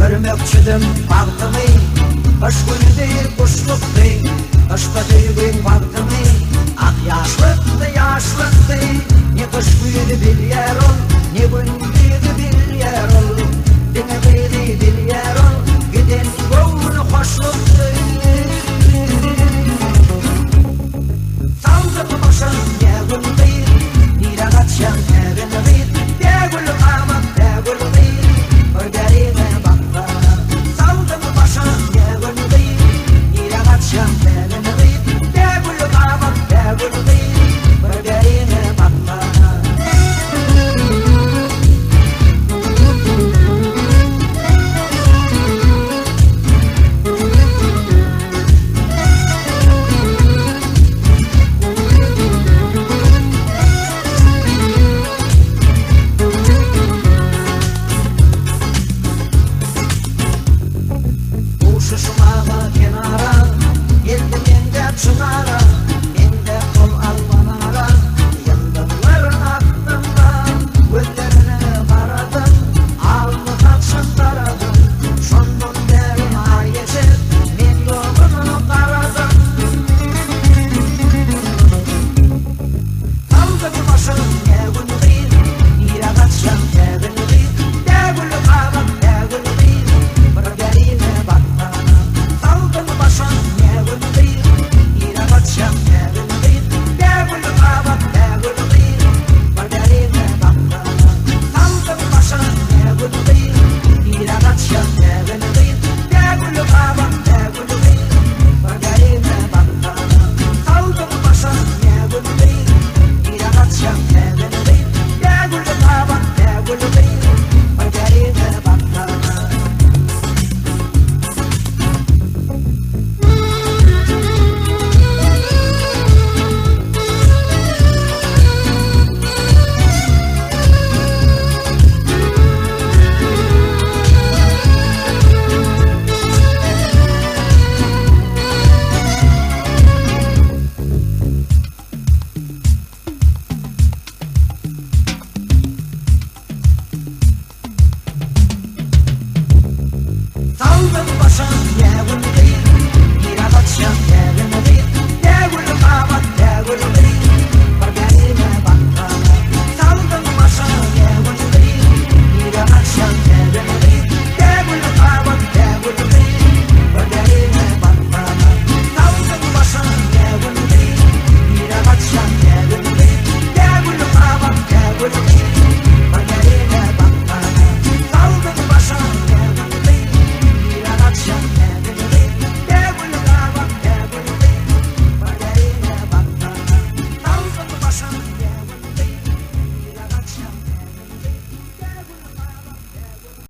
Örmekçidim baktımı, kış günü değil kuşluk değil, kışta değil baktımı, ak yaşlıktı, ne kış büyüdü bir yer ol, ne gün büyüdü bir yer ol, dine büyüdü bir yer ol, giden gönlü hoşluktu. Saldım başım ne gün değil, nire kaçan evin değil, ne gül kamak ne gül değil, öderine bakma. Saldım başım ne gün değil, nire kaçan evin değil, ne gül kamak ne gül değil, öderine bakma. Şuşmağa kenara, geldim yenge çınara, yenge kol al banara, yıldızların aklımda, güllerine karadım, alnı kaçın taradım, şundan beri ay geçip, men yolunu karadım. Saldım başım ne gün değil, nire kaçan evin değil, ne gül kamak ne gül değil, bırgerine bakma. Saldım başım ne gün değil, nire kaçan evin değil, ne gül kamak ne gül değil, bırgerine bakma. Saldım başım ne gün değil, nire kaçan evin değil, ne gül kamak ne gül değil, bırgerine bakma. Saldım başım ne gün değil, nire kaçan evin değil, ne gül kamak ne gül değil, bırgerine bakma. Saldım başım